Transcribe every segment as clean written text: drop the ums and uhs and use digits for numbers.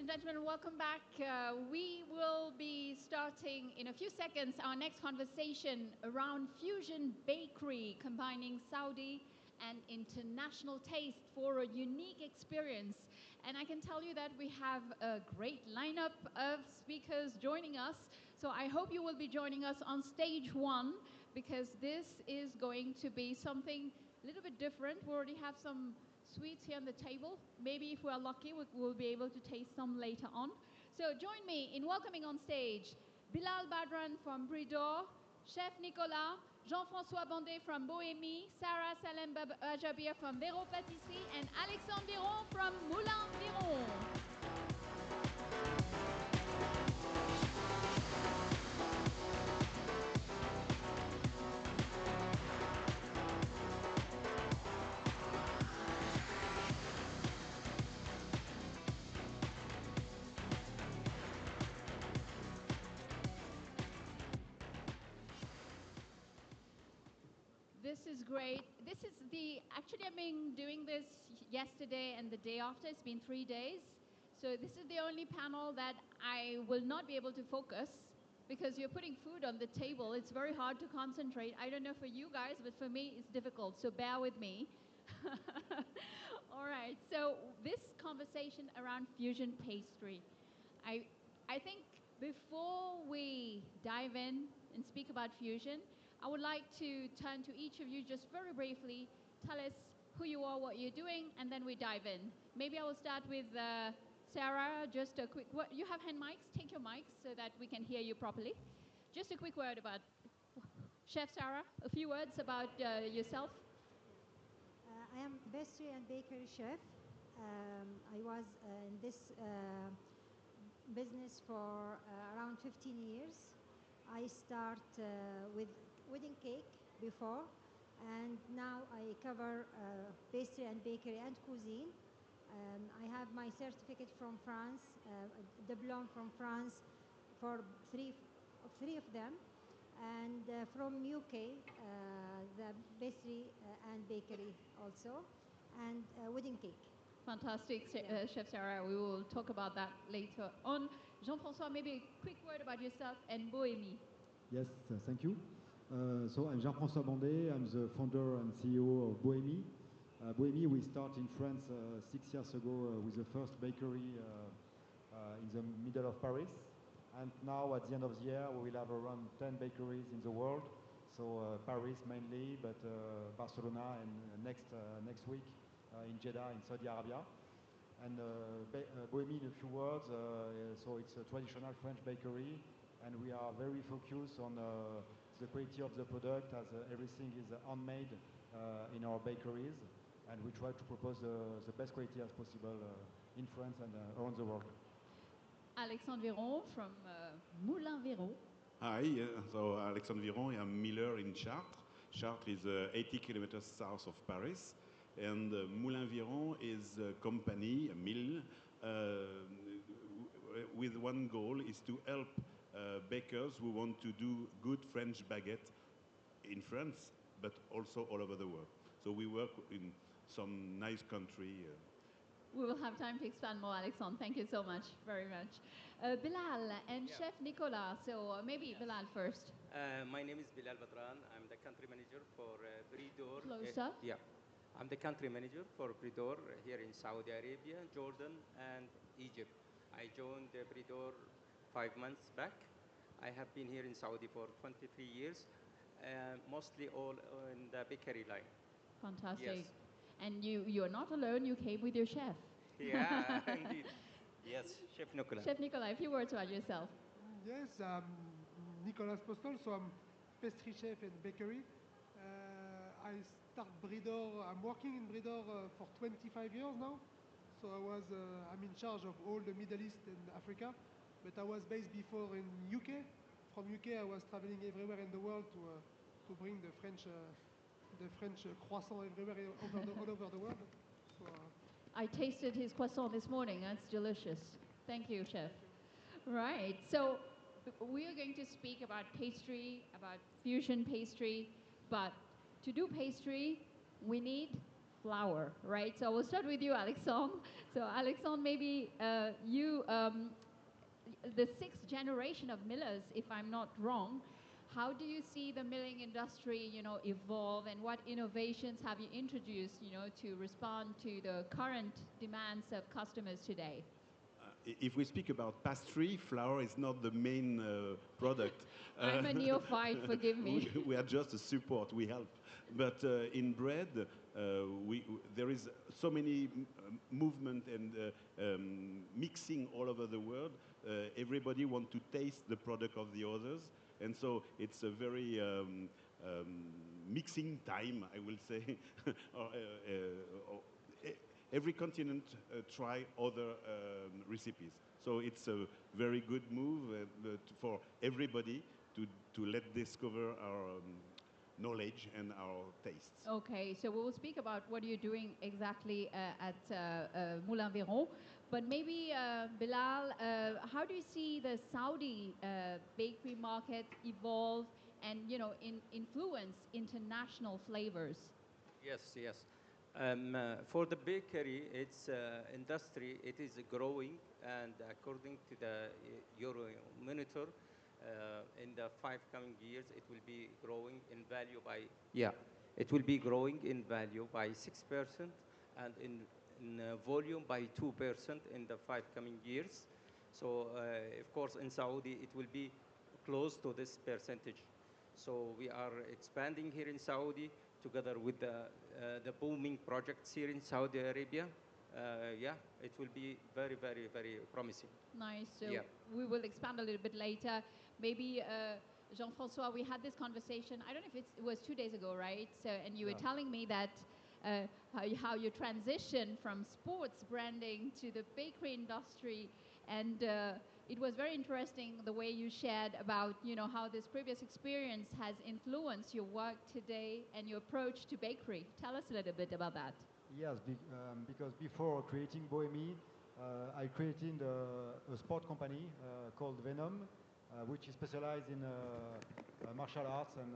and gentlemen, welcome back. We will be starting in a few seconds our next conversation around fusion bakery, combining Saudi and international taste for a unique experience. And I can tell you that we have a great lineup of speakers joining us. So I hope you will be joining us on stage one, because this is going to be something a little bit different. We already have some sweets here on the table. Maybe if we're lucky, we'll be able to taste some later on. So join me in welcoming on stage Bilal Badran from Bridor, Chef Nicolas, Jean-François Bandé from Bohémie, Sarah Salem Ajabia from Véro Pâtisserie, and Alexandre Viron from Moulin Viron. This is great. Actually I've been doing this yesterday and the day after. It's been 3 days. So this is the only panel that I will not be able to focus, because you're putting food on the table. It's very hard to concentrate. I don't know for you guys, but for me it's difficult. So bear with me. All right. So this conversation around fusion pastry. I think before we dive in and speak about fusion, I would like to turn to each of you just very briefly, tell us who you are, what you're doing, and then we dive in. Maybe I will start with Sarah. Just a quick word. You have hand mics. Take your mics so that we can hear you properly. Just a quick word about Chef Sarah. A few words about yourself. I am pastry and bakery chef. I was in this business for around 15 years. I start with wedding cake before, and now I cover pastry and bakery and cuisine. I have my certificate from France, diploma from France for three of them, and from UK, the pastry and bakery also, and wedding cake. Fantastic, Chef Sarah. We will talk about that later on. Jean-François, maybe a quick word about yourself and Bohémie. Yes, thank you. So I'm Jean-François Bandé. I'm the founder and CEO of Bohémie. Bohémie, we started in France 6 years ago with the first bakery in the middle of Paris. And now at the end of the year, we will have around 10 bakeries in the world. So Paris mainly, but Barcelona, and next week in Jeddah in Saudi Arabia. And Bohémie, in a few words, so it's a traditional French bakery, and we are very focused on the quality of the product, as everything is handmade in our bakeries, and we try to propose the best quality as possible in France and around the world. Alexandre Viron from Moulin Viron. Hi, so Alexandre Viron, I'm miller in Chartres. Chartres is 80 kilometers south of Paris. And Moulin Viron is a company, a mill, with one goal is to help bakers who want to do good French baguette in France, but also all over the world. So we work in some nice country. We will have time to expand more, Alexandre. Thank you so much, very much. Bilal and Chef Nicolas. So maybe Bilal first. My name is Bilal Badran. I'm the country manager for Bridor. Closer. Yeah. I'm the country manager for Bridor here in Saudi Arabia, Jordan, and Egypt. I joined Bridor 5 months back. I have been here in Saudi for 23 years, mostly all in the bakery line. Fantastic. Yes. And you're not alone, you came with your chef. Yeah, indeed. Yes, Chef Nicolas. Chef Nicolas, a few words about yourself. Yes, Nicolas Postol, so I'm pastry chef and bakery. I start Bridor. I'm working in Bridor for 25 years now. So I'm in charge of all the Middle East and Africa. But I was based before in UK. From UK, I was traveling everywhere in the world to bring the French croissant everywhere, all over the world. So, I tasted his croissant this morning. That's delicious. Thank you, Chef. Right. So we are going to speak about pastry, about fusion pastry. But to do pastry, we need flour, right? So I will start with you, Alexandre. So Alexandre, maybe the sixth generation of millers, if I'm not wrong, how do you see the milling industry, evolve, and what innovations have you introduced, to respond to the current demands of customers today? If we speak about pastry, flour is not the main product. I'm a neophyte, forgive me. We are just a support, we help. But in bread, there is so many movement and mixing all over the world. Everybody wants to taste the product of the others. And so it's a very mixing time, I will say. Every continent try other recipes. So it's a very good move for everybody to let discover our knowledge and our tastes. Okay, so we will speak about what you're doing exactly at Moulin-Véron. But maybe, Bilal, how do you see the Saudi bakery market evolve and, influence international flavors? Yes, yes. For the bakery, its industry, it is growing, and according to the Euromonitor, in the 5 coming years, it will be growing in value by it will be growing in value by 6% and in volume by 2% in the 5 coming years. So, of course, in Saudi, it will be close to this percentage. So we are expanding here in Saudi together with the booming projects here in Saudi Arabia. It will be very, very, very promising. Nice. So we will expand a little bit later. Maybe, Jean-François, we had this conversation, I don't know if it was 2 days ago, right? So, and you were telling me that how you transition from sports branding to the bakery industry. And it was very interesting the way you shared about, how this previous experience has influenced your work today and your approach to bakery. Tell us a little bit about that. Yes, because before creating Bohemi, I created a sport company called Venom, which is specialized in martial arts, and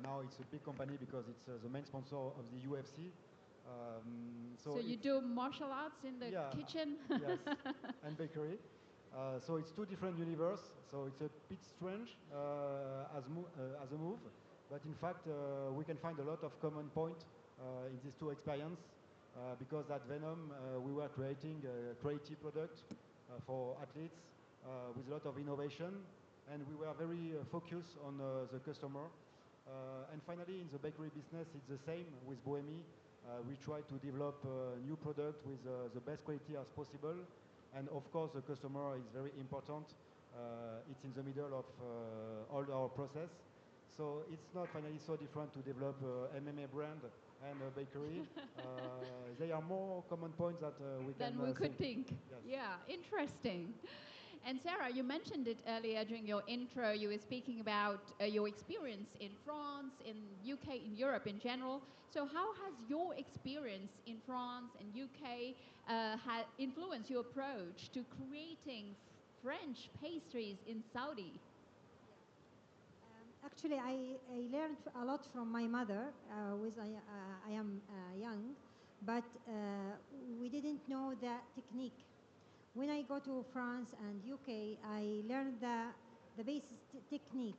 now it's a big company because it's the main sponsor of the UFC. So you do martial arts in the kitchen? Yes, and bakery. So it's 2 different universes, so it's a bit strange as a move, but in fact we can find a lot of common points in these 2 experiences because at Venom we were creating a creative product for athletes with a lot of innovation, and we were very focused on the customer. And finally, in the bakery business, it's the same with Bohemi. We try to develop a new product with the best quality as possible. And of course, the customer is very important. It's in the middle of all our process. So it's not finally so different to develop MMA brand and a bakery. There are more common points that we can than we could think. Yes. Yeah, interesting. And Sarah, you mentioned it earlier during your intro. You were speaking about your experience in France, in UK, in Europe in general. So how has your experience in France and UK influenced your approach to creating French pastries in Saudi? Actually, I learned a lot from my mother. I am young, but we didn't know the technique. When I go to France and UK, I learned the basic technique,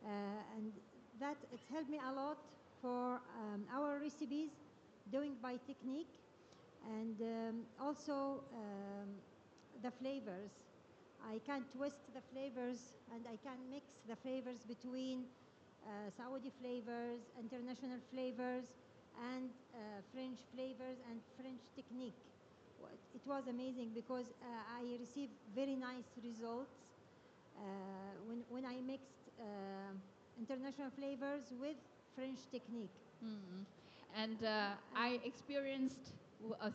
and that it helped me a lot for our recipes, doing by technique, and also the flavors. I can twist the flavors, and I can mix the flavors between Saudi flavors, international flavors, and French flavors and French technique. It was amazing because I received very nice results when I mixed international flavors with French technique. Mm-hmm. And I experienced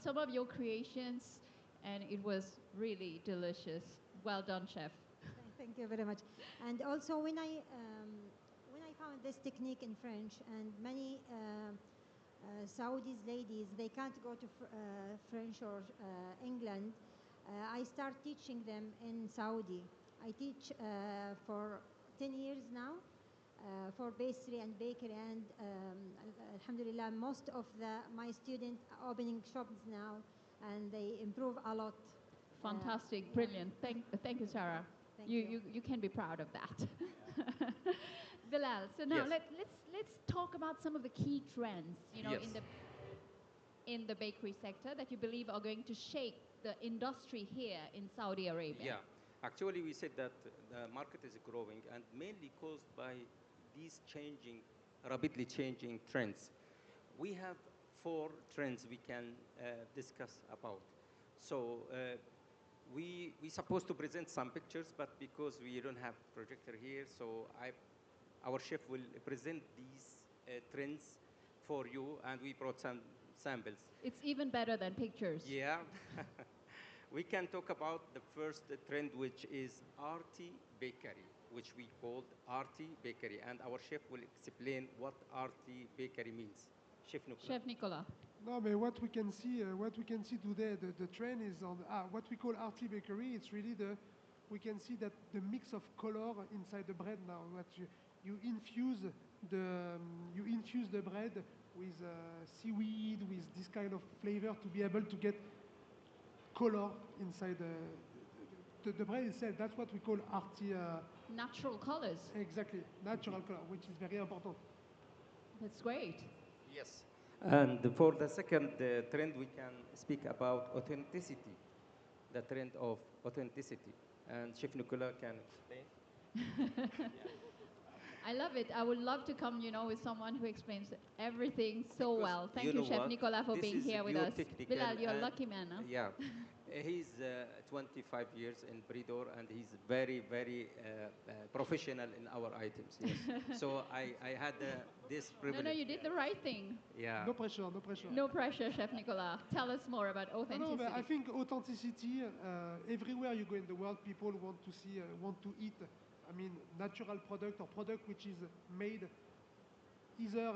some of your creations, and it was really delicious. Well done, chef. Thank you very much. And also, when I found this technique in French, and many Saudis ladies, they can't go to French or England, I start teaching them in Saudi. I teach for 10 years now, for pastry and bakery, and alhamdulillah, most of my students are opening shops now, and they improve a lot. Fantastic, Yeah. brilliant. Thank you, Sarah. Thank You can be proud of that. Bilal, so now Yes. let's talk about some of the key trends, Yes. in the bakery sector that you believe are going to shape the industry here in Saudi Arabia. Yeah, actually, we said that the market is growing and mainly caused by these rapidly changing trends. We have four trends we can discuss about. So we supposed to present some pictures, but because we don't have projector here, so our chef will present these trends for you, and we brought some samples. It's even better than pictures. Yeah. We can talk about the first trend, which is arty bakery, which we called arty bakery, and our chef will explain what arty bakery means. Chef Nicolas. Chef Nicolas. No, but what we can see today, the trend is on what we call arty bakery. It's really we can see that the mix of color inside the bread now. What you infuse the bread with seaweed, with this kind of flavor to be able to get color inside the bread itself. That's what we call arty. Natural colors. Exactly, natural color, which is very important. That's great. Yes. And for the second trend, we can speak about authenticity, the trend of authenticity. And Chef Nicolas can explain. I love it. I would love to come, with someone who explains everything so Because well. Thank you you, know Chef what? Nicolas, for This being is here with pure us. technical Bilal, you're a and- lucky man, huh? Yeah. He's 25 years in Bridor, and he's very, very professional in our items. Yes. So I had this privilege. No, you did the right thing. Yeah. No pressure, no pressure. No pressure, Chef Nicolas. Tell us more about No, authenticity. but I think authenticity, everywhere you go in the world, people want to see, want to eat, natural product or product which is made either,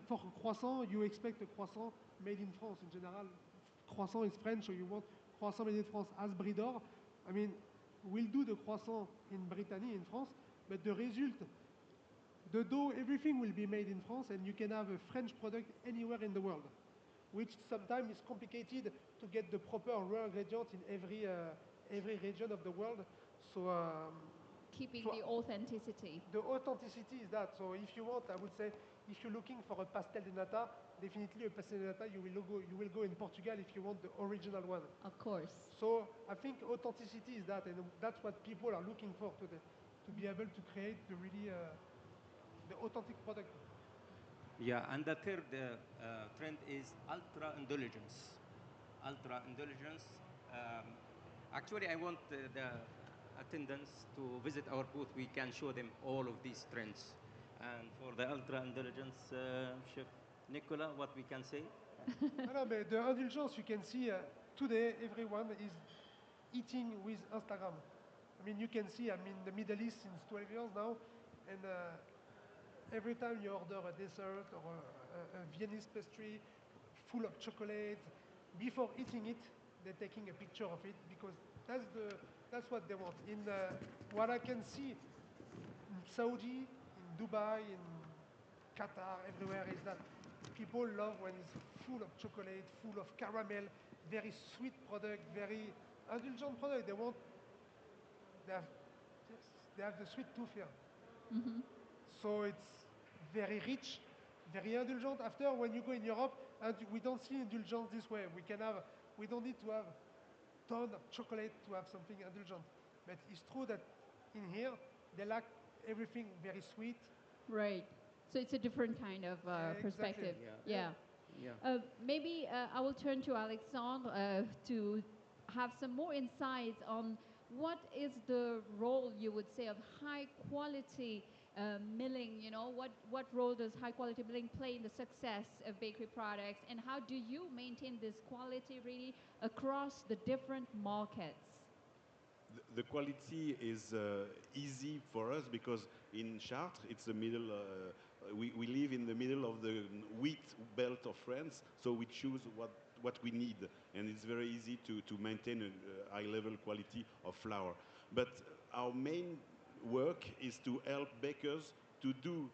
for croissant, you expect a croissant made in France. In general, croissant is French, so you want croissant made in France. As Bridor, we'll do the croissant in Brittany, in France, but the result, the dough, everything will be made in France, and you can have a French product anywhere in the world, which sometimes is complicated to get the proper raw ingredient in every region of the world. So Keeping so the authenticity. the authenticity is that. So if you want, I would say, if you're looking for a pastel de nata, definitely a pastel de nata, you will go in Portugal if you want the original one. Of course. So I think authenticity is that, and that's what people are looking for today, to be able to create the really the authentic product. Yeah, and the third trend is ultra indulgence. Ultra indulgence. Actually, I want the attendants to visit our booth. We can show them all of these trends. And for the ultra indulgence, Chef Nicolas, what we can say? No, but the indulgence you can see today, everyone is eating with Instagram. You can see, I'm in the Middle East since 12 years now, and every time you order a dessert or a Viennese pastry full of chocolate, before eating it, they're taking a picture of it because that's what they want. In what I can see in Saudi, in Dubai, in Qatar, everywhere is that people love when it's full of chocolate, full of caramel, very sweet product, very indulgent product. They have, yes, they have the sweet tooth here. So it's very rich, very indulgent. After, when you go in Europe, and we don't see indulgence this way. We don't need to have ton of chocolate to have something indulgent. But it's true that in here, they like everything very sweet. Right. So it's a different kind of Exactly. perspective. Yeah. Yeah. Yeah. Maybe I will turn to Alexandre to have some more insights on what is the role, you would say, of high quality milling. What role does high quality milling play in the success of bakery products, and how do you maintain this quality really across the different markets? The quality is easy for us because in Chartres, it's the middle. We live in the middle of the wheat belt of France, so we choose what we need, and it's very easy to maintain a high level quality of flour. But our main work is to help bakers to do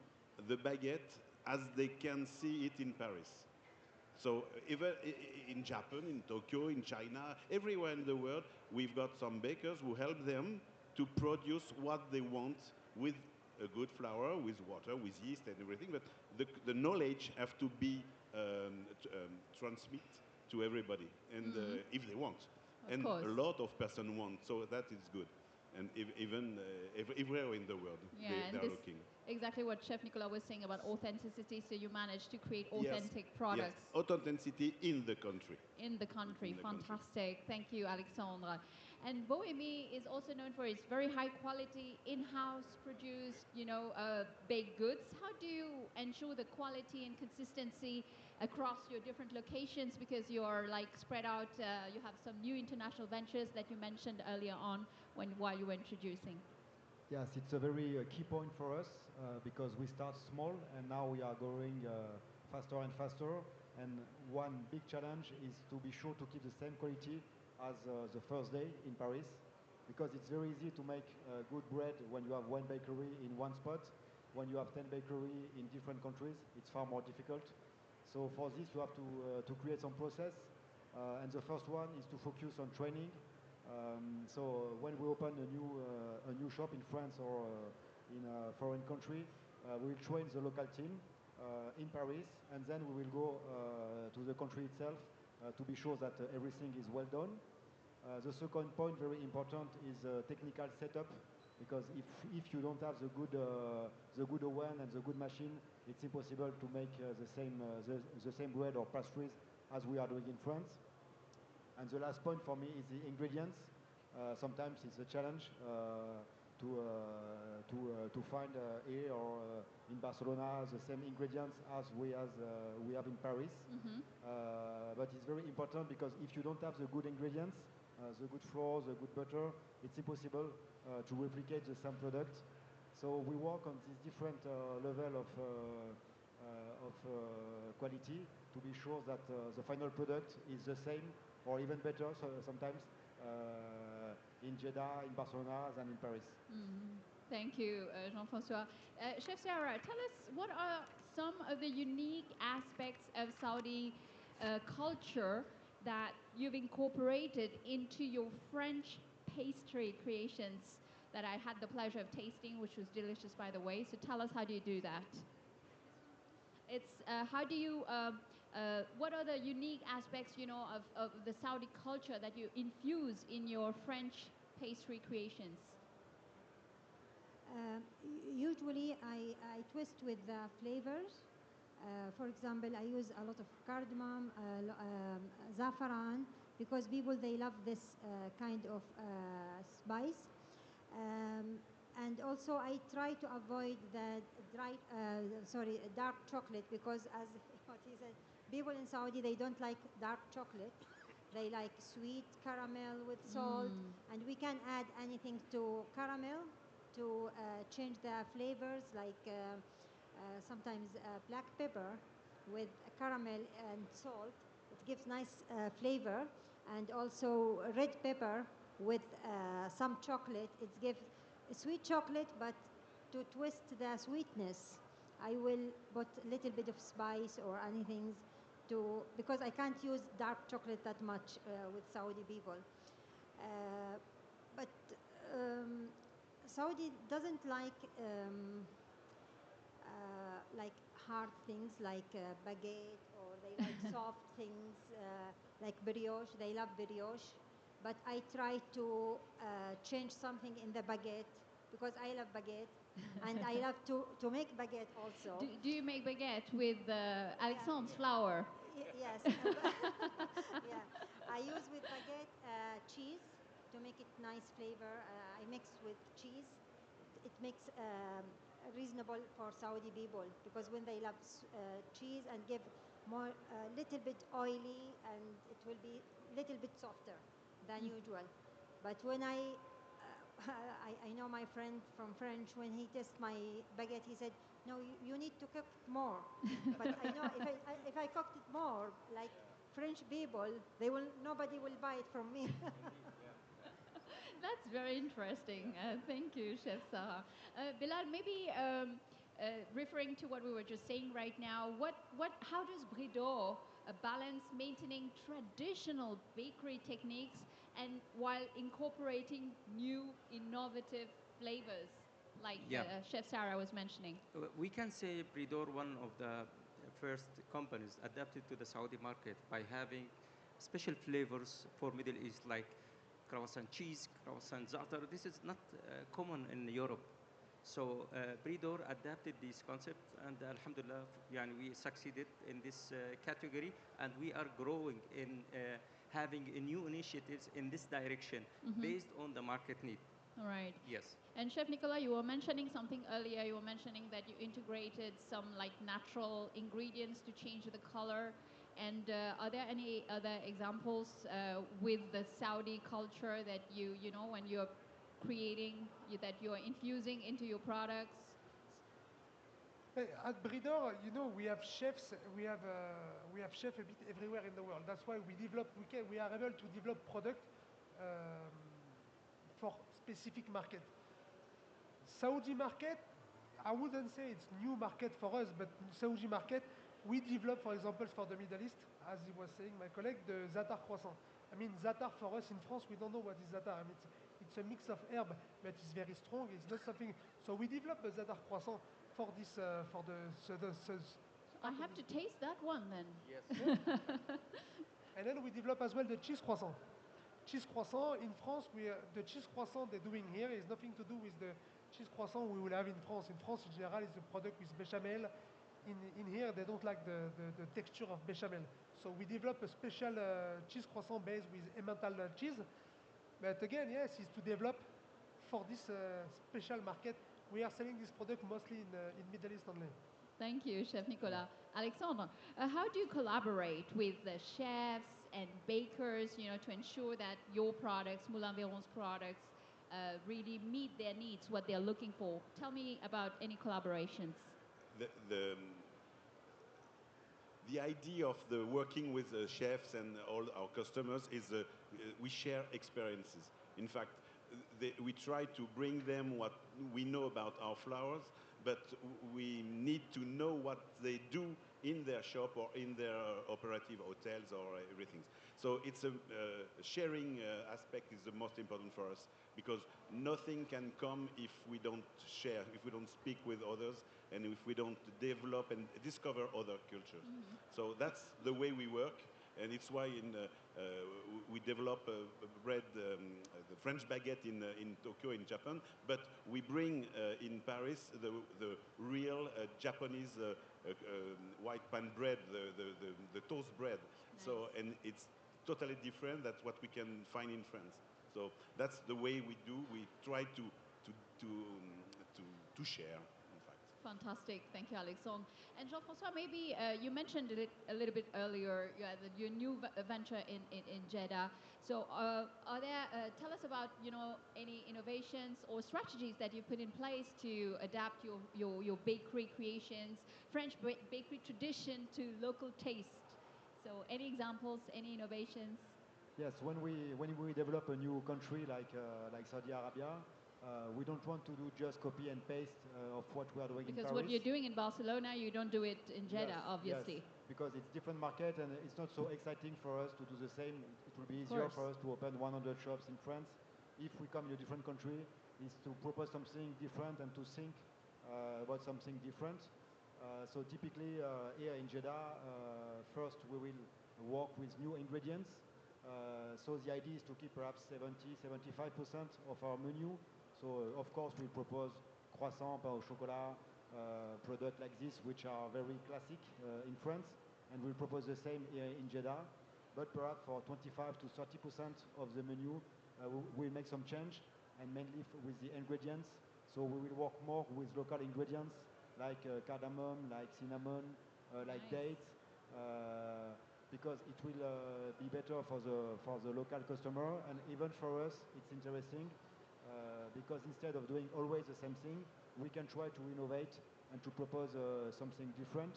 the baguette as they can see it in Paris. So even in Japan, in Tokyo, in China, everywhere in the world, we've got some bakers who help them to produce what they want with a good flour, with water, with yeast and everything. But the knowledge have to be transmit to everybody, and if they want. Of And course. a lot of person want, so that is good. And even everywhere in the world, Yeah, they and are this looking. exactly what Chef Nicolas was saying about authenticity. So you managed to create Yes, authentic products. Yes, authenticity in the country. In the country. In the country. Fantastic. Thank you, Alexandre. And Bohemie is also known for its very high quality, in-house produced, baked goods. How do you ensure the quality and consistency across your different locations? Because you're like spread out, you have some new international ventures that you mentioned earlier on while you were introducing. Yes, it's a very key point for us because we start small and now we are growing faster and faster. And one big challenge is to be sure to keep the same quality as the first day in Paris, because it's very easy to make good bread when you have one bakery in one spot. When you have 10 bakeries in different countries, it's far more difficult. So for this, you have to create some process. And the first one is to focus on training. So when we open a new shop in France or in a foreign country, we will train the local team in Paris, and then we will go to the country itself to be sure that everything is well done. The second point, very important, is technical setup, because if you don't have the good oven and the good machine, it's impossible to make the same bread or pastries as we are doing in France. And the last point for me is the ingredients. Sometimes it's a challenge to find here or in Barcelona the same ingredients as we have in Paris. But it's very important because if you don't have the good ingredients, the good flour, the good butter, it's impossible to replicate the same product. So we work on this different level of quality to be sure that the final product is the same or even better sometimes in Jeddah, in Barcelona than in Paris. Thank you, Jean-François. Chef Sarah, tell us what are some of the unique aspects of Saudi culture that you've incorporated into your French pastry creations that I had the pleasure of tasting, which was delicious, by the way. So tell us, how do you do that? It's how do you what are the unique aspects, of the Saudi culture that you infuse in your French pastry creations? Usually, I twist with the flavors. For example, I use a lot of cardamom, saffron, because people, they love this kind of spice. And also, I try to avoid the dark chocolate, because as what he said, people in Saudi, they don't like dark chocolate. They like sweet caramel with salt, and we can add anything to caramel to change the flavors, like sometimes black pepper with caramel and salt. It gives nice flavor, and also red pepper with some chocolate. It gives sweet chocolate, but to twist the sweetness, I will put a little bit of spice or anything because I can't use dark chocolate that much with Saudi people. But Saudi doesn't like hard things like baguette, or they like soft things like brioche. They love brioche. But I try to change something in the baguette, because I love baguette and I love to make baguette also. Do you make baguette with Alexandre's flour? Yes. Yeah. I use with baguette cheese to make it nice flavor. I mix with cheese. It makes reasonable for Saudi people, because when they love cheese, and give more little bit oily, and it will be little bit softer than usual. But when I know my friend from French, when he tastes my baguette, he said, "No, you need to cook it more." But I know if I cooked it more, like French people, nobody will buy it from me. That's very interesting. Thank you, Chef Sarah. Bilal, maybe referring to what we were just saying right now, how does Bridor balance maintaining traditional bakery techniques and while incorporating new innovative flavors, like Yeah. Chef Sarah was mentioning? We can say Bridor, one of the first companies adapted to the Saudi market by having special flavors for Middle East, like croissant cheese, croissant za'atar. This is not common in Europe. So Bridor adapted this concept, and Alhamdulillah, we succeeded in this category, and we are growing in having new initiatives in this direction based on the market need. All right. Yes. And Chef Nicola, you were mentioning something earlier. You were mentioning that you integrated some like natural ingredients to change the color. And are there any other examples with the Saudi culture that you know, when you're creating, that you're infusing into your products? At Bridor, we have chefs. We have chefs a bit everywhere in the world. That's why we are able to develop product for specific market. Saudi market, I wouldn't say it's new market for us, but Saudi market, we develop, for example, for the Middle East, as he was saying, my colleague, the za'atar croissant. I mean, za'atar for us in France, we don't know what is za'atar. I mean, it's a mix of herb, but it's very strong. It's not something. So we develop a za'atar croissant for this, for the. I have to taste that one then. Yes. And then we develop as well the cheese croissant. Cheese croissant in France, the cheese croissant they're doing here is nothing to do with the cheese croissant we will have in France. In France, in general, it's a product with bechamel. In here, they don't like the texture of bechamel. So we develop a special cheese croissant based with Emmental cheese. But again, yes, it's to develop for this special market. We are selling this product mostly in Middle East only. Thank you, Chef Nicolas. Alexandre, how do you collaborate with the chefs and bakers, to ensure that your products, Moulin Véron's products, really meet their needs, what they're looking for? Tell me about any collaborations. The idea of the working with the chefs and all our customers is we share experiences. In fact, we try to bring them what we know about our flowers, but we need to know what they do in their shop or in their operative hotels or everything. So it's a sharing aspect is the most important for us, because nothing can come if we don't share, if we don't speak with others, and if we don't develop and discover other cultures. So that's the way we work, and it's why we develop bread, the French baguette in Tokyo, in Japan, but we bring in Paris the real Japanese white pan bread, the toast bread. Nice. So, and it's totally different than what we can find in France. So that's the way we do. We try to share. Fantastic. Thank you, Alexandre. And Jean-François, maybe you mentioned it a little bit earlier, your new venture in Jeddah. So tell us about, any innovations or strategies that you put in place to adapt your bakery creations, French bakery tradition to local taste. So any examples, any innovations? Yes, when we develop a new country like Saudi Arabia, we don't want to do just copy and paste of what we are doing in Paris. Because what you're doing in Barcelona, you don't do it in Jeddah, yes, obviously. Yes, because it's different market and it's not so exciting for us to do the same. It will be easier for us to open 100 shops in France. If we come in a different country, is to propose something different and to think about something different. So typically here in Jeddah, first we will work with new ingredients. So the idea is to keep perhaps 70-75% of our menu. So of course we propose croissant, pain au chocolat, product like this, which are very classic in France, and we'll propose the same here in Jeddah. But perhaps for 25 to 30% of the menu, we'll make some change, and mainly with the ingredients. So we will work more with local ingredients like cardamom, like cinnamon, like dates, because it will be better for the local customer, and even for us, it's interesting. Because instead of doing always the same thing, we can try to innovate and to propose something different.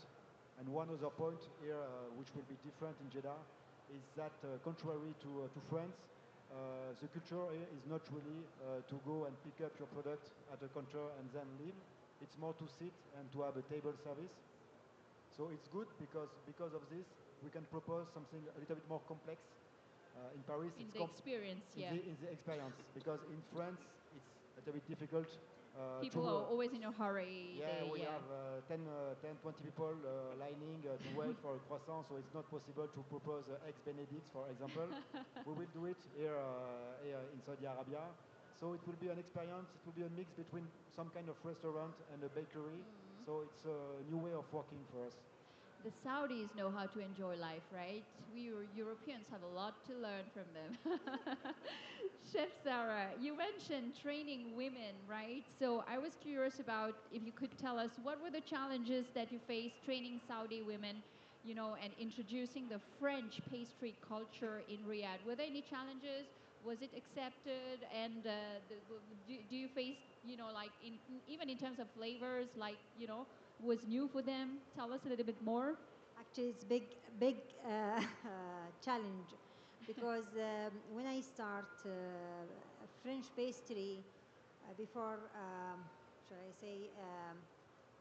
And one other point here, which will be different in Jeddah, is that contrary to France, the culture here is not really to go and pick up your product at a counter and then leave. it's more to sit and to have a table service. So it's good because of this, we can propose something a little bit more complex. In Paris, In it's the experience, yeah. in the experience, because in France, it's a little bit difficult. People are always in a hurry. Yeah, we have 10, 20 people lining to wait for a croissant, so it's not possible to propose eggs Benedict, for example. We will do it here, here in Saudi Arabia. So it will be an experience, it will be a mix between some kind of restaurant and a bakery. So it's a new way of working for us. The Saudis know how to enjoy life, right? We Europeans have a lot to learn from them. Chef Sarah, you mentioned training women, right? So I was curious about if you could tell us what were the challenges that you faced training Saudi women, you know, and introducing the French pastry culture in Riyadh. Were there any challenges? Was it accepted? And do you face, you know, like even in terms of flavors, like, you know, was new for them? Tell us a little bit more. Actually, it's big challenge because when I start French pastry before, shall I say,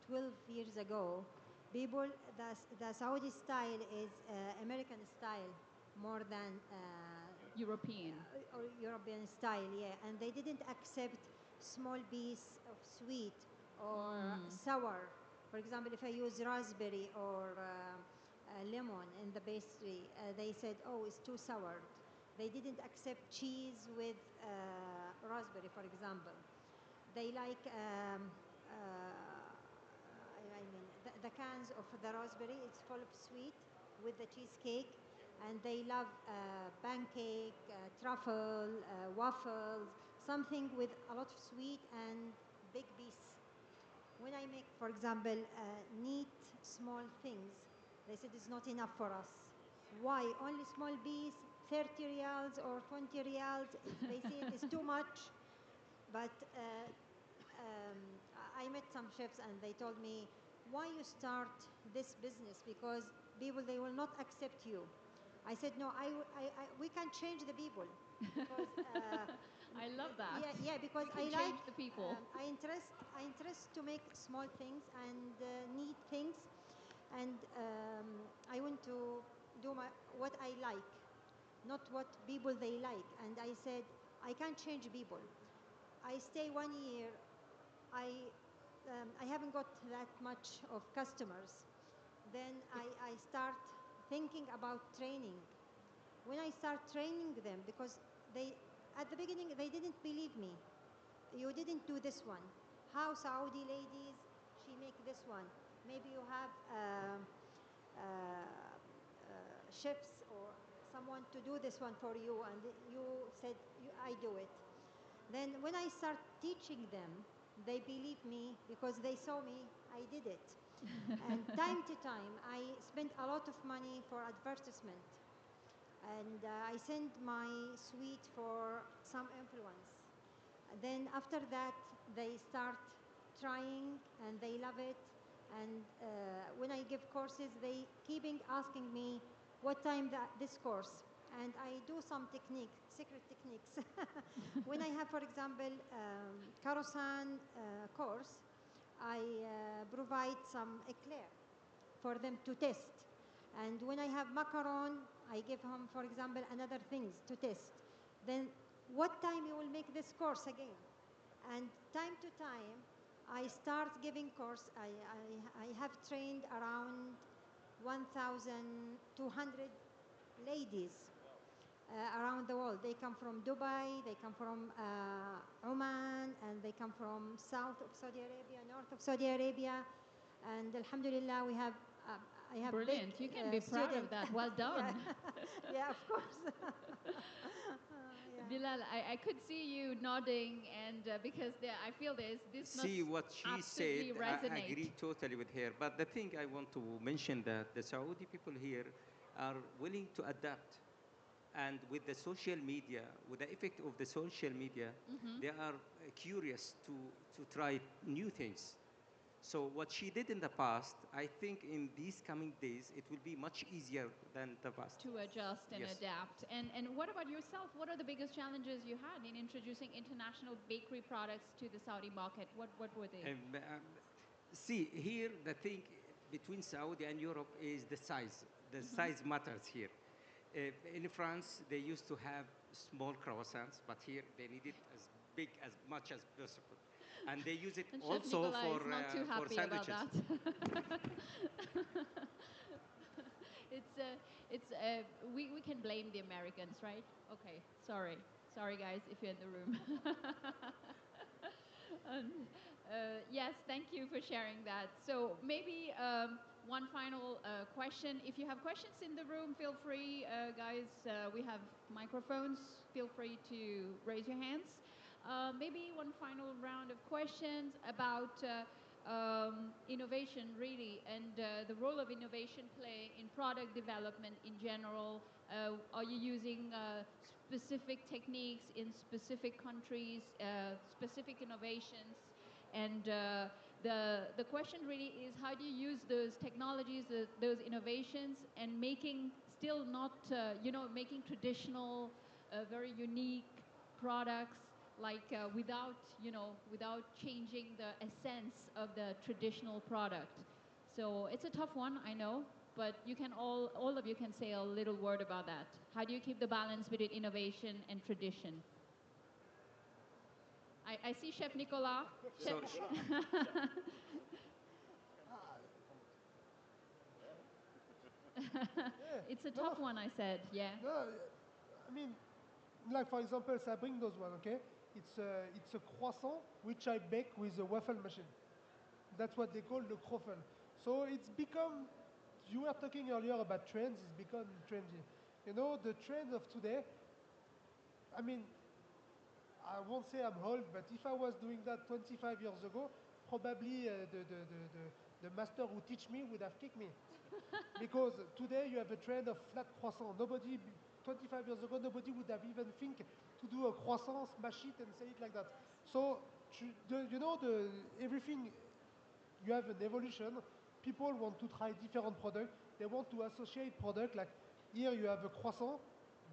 12 years ago, people, the Saudi style is American style more than European. or European style, yeah. And they didn't accept small piece of sweet or sour. For example, if I use raspberry or lemon in the pastry, they said, oh, it's too sour. They didn't accept cheese with raspberry, for example. They like, I mean, the cans of the raspberry, it's full of sweet with the cheesecake. And they love pancake, truffle, waffles, something with a lot of sweet and big piece. When I make, for example, neat small things, they said it's not enough for us. Why? Only small piece, 30 riyals or 20 riyals. They say it's too much. But I met some chefs and they told me, why you start this business? Because people, they will not accept you. I said, no, we can change the people. Because, I love that. Yeah, because I like change the people. I interest to make small things and neat things, and I want to do what I like, not what people they like. And I said, I can't change people. I stay 1 year. I haven't got that much of customers. Then I start thinking about training. When I start training them, because at the beginning, they didn't believe me. You didn't do this one. How Saudi ladies, she make this one. Maybe you have chefs or someone to do this one for you, and you said, I do it. Then when I start teaching them, they believe me because they saw me, I did it. And time to time, I spent a lot of money for advertisement. And I send my sweet for some influence. Then after that, they start trying and they love it. And when I give courses, they keeping asking me what time this course. And I do some secret techniques. When I have, for example, Karosan course, I provide some eclair for them to test. And when I have macaron, I give them, for example, another things to test. Then what time you will make this course again? And time to time, I start giving course. I have trained around 1,200 ladies around the world. They come from Dubai, they come from Oman, and they come from south of Saudi Arabia, north of Saudi Arabia. And alhamdulillah, I have brilliant. Big, you can be proud of that. Well done. Yeah, yeah, of course. Yeah. Bilal, I could see you nodding, and because I feel this See what she said, resonate. I agree totally with her. But the thing I want to mention that the Saudi people here are willing to adapt. And with the social media, with the effect of the social media, they are curious to try new things. So what she did in the past, I think in these coming days, it will be much easier than the past. To adjust and Yes. adapt. And what about yourself? What are the biggest challenges you had in introducing international bakery products to the Saudi market? What were they? See, here the thing between Saudi and Europe is the size. The size matters here. In France, they used to have small croissants, but here they need it as big as much as possible. And they use it And Chef also Nicola is not too for happy about sandwiches. that. We can blame the Americans, right? Okay, sorry guys, if you're in the room. And, yes, thank you for sharing that. So maybe one final question. If you have questions in the room, feel free, guys. We have microphones. Feel free to raise your hands. Maybe one final round of questions about innovation, really, and the role of innovation play in product development in general. Are you using specific techniques in specific countries, specific innovations? And the question really is, how do you use those technologies, those innovations, and making still not, making traditional, very unique products, like without changing the essence of the traditional product. So it's a tough one, I know, but you can all of you can say a little word about that. How do you keep the balance between innovation and tradition? I see Chef Nicolas. So, It's a tough one, I said, yeah. No, I mean, like for example, I bring those one, okay? It's a croissant which I bake with a waffle machine. That's what they call the croffle. So it's become, you were talking earlier about trends, it's become trendy. You know, the trend of today, I mean, I won't say I'm old, but if I was doing that 25 years ago, probably the master who teach me would have kicked me. Because today you have a trend of flat croissant. 25 years ago, nobody would have even think to do a croissant, smash it and sell it like that. So, everything, you have an evolution. People want to try different products. They want to associate product. Like here you have a croissant.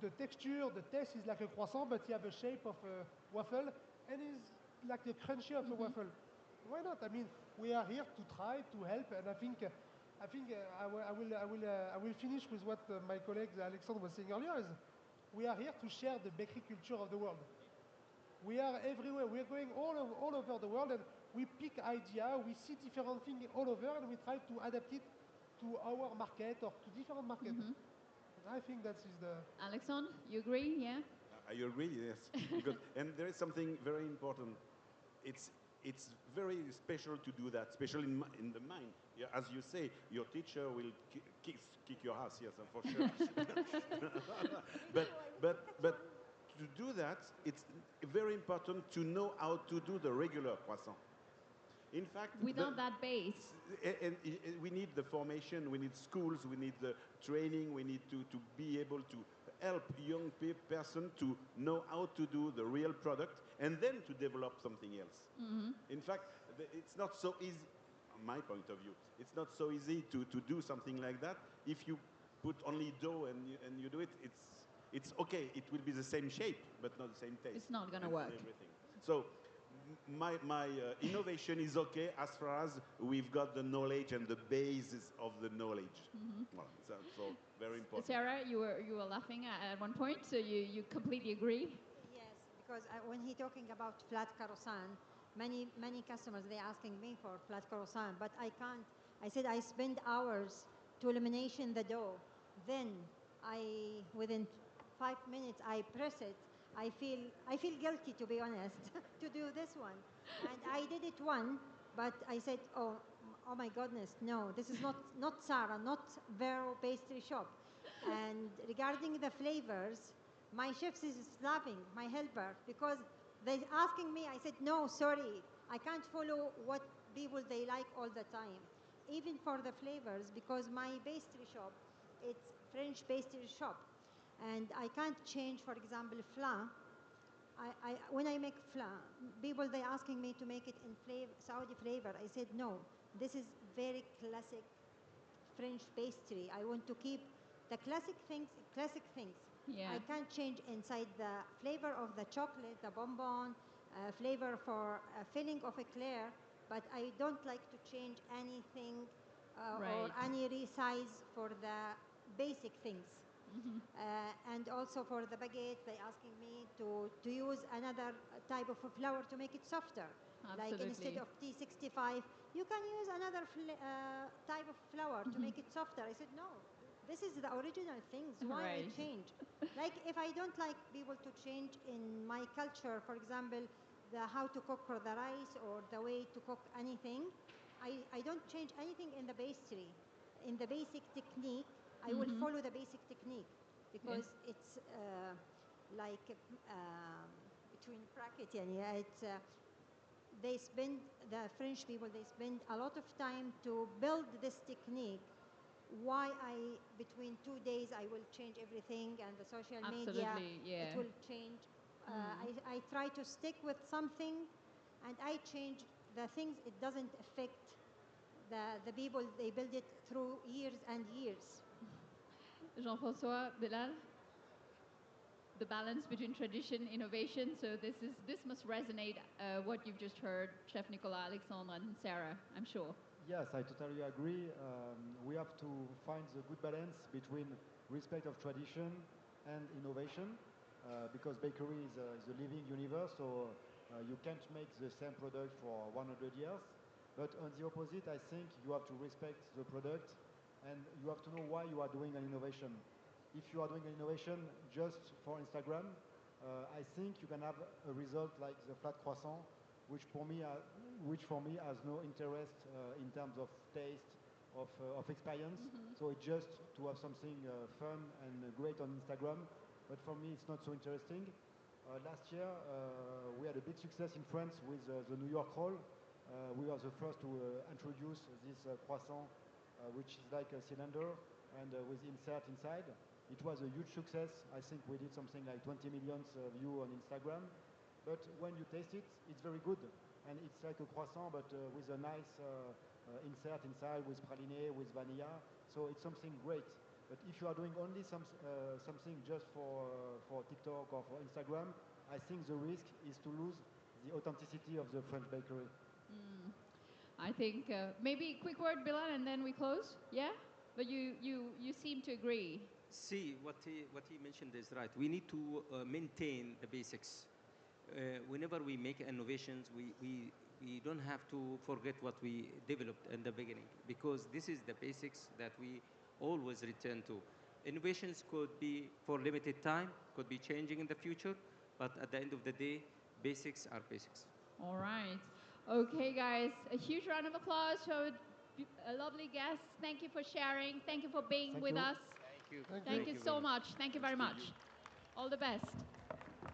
The texture, the taste is like a croissant, but you have a shape of a waffle, and it's like the crunchy of a waffle. Why not? I mean, we are here to try to help, and I think I will finish with what my colleague Alexandre was saying earlier. Is we are here to share the bakery culture of the world. We are everywhere. We are going all over the world, and we pick idea. We see different things all over, and we try to adapt it to our market or to different markets. I think that is the. Alexandre, you agree? Yeah. I agree, yes. Because, and there is something very important. It's very special to do that, especially in the mind. Yeah, as you say, your teacher will kick your ass, yes, for sure. but to do that, it's very important to know how to do the regular croissant. In fact, without that base, and we need the formation, we need schools, we need the training, we need to be able to help young person to know how to do the real product and then to develop something else. In fact, it's not so easy, from my point of view, it's not so easy to do something like that. If you put only dough and you do it, it's okay, it will be the same shape, but not the same taste. It's not going to work. Everything. So my innovation is okay as far as we've got the knowledge and the basis of the knowledge. Well, so very important. Sarah, you were laughing at one point, so you completely agree? Yes, because when he talking about flat croissant, many customers they asking me for flat croissant, but I can't. I said I spend hours to elimination the dough. Then within 5 minutes I press it. I feel guilty, to be honest, to do this one. And I did it one, but I said, oh my goodness, no, this is not Sarah, not Vero pastry shop. And regarding the flavors, my chefs is laughing, my helper, because they asking me, I said, no, sorry, I can't follow what people they like all the time. Even for the flavors, because my pastry shop, it's French pastry shop. And I can't change, for example, flan. When I make flan, people they asking me to make it in Saudi flavor. I said no. This is very classic French pastry. I want to keep the classic things. Yeah. I can't change inside the flavor of the chocolate, the bonbon, flavor for filling of eclair. but I don't like to change anything or Right. any resize for the basic things. And also for the baguette, they asking me to use another type of a flour to make it softer. Like instead Absolutely. of T65, you can use another type of flour to make it softer. I said, no, this is the original things. Why I Right. change? Like if I don't like people to change in my culture, for example, the how to cook for the rice or the way to cook anything, I don't change anything in the pastry. In the basic technique, I will follow the basic technique because it's like between brackets, yeah, it's they spend the French people they spend a lot of time to build this technique. Why I between 2 days I will change everything and the social media Absolutely, yeah. it will change. I try to stick with something, and I change the things. It doesn't affect the people. They build it through years and years. Jean-François, Bilal, the balance between tradition, innovation. So this must resonate what you've just heard, Chef Nicolas, Alexandre, and Sarah, I'm sure. Yes, I totally agree. We have to find the good balance between respect of tradition and innovation, because bakery is a living universe, so you can't make the same product for 100 years. But on the opposite, I think you have to respect the product and you have to know why you are doing an innovation. If you are doing an innovation just for Instagram, I think you can have a result like the flat croissant, which for me, has no interest in terms of taste, of experience. So it's just to have something fun and great on Instagram. But for me, it's not so interesting. Last year, we had a big success in France with the New York roll. We were the first to introduce this croissant, which is like a cylinder and with insert inside. It was a huge success. I think we did something like 20 million views on Instagram. But when you taste it, it's very good. And it's like a croissant, but with a nice insert inside with praline, with vanilla. So it's something great. But if you are doing only something just for TikTok or for Instagram, I think the risk is to lose the authenticity of the French bakery. I think maybe quick word, Bilal, and then we close. Yeah? But you seem to agree. See, what he mentioned is right. We need to maintain the basics. Whenever we make innovations, we don't have to forget what we developed in the beginning, because this is the basics that we always return to. Innovations could be for limited time, could be changing in the future, but at the end of the day, basics are basics. All right. Okay, guys, a huge round of applause for a lovely guest. Thank you for sharing. Thank you for being Thank with you. us. Thank you. Thank you so very much. Thank you very Thanks to much. you. All the best.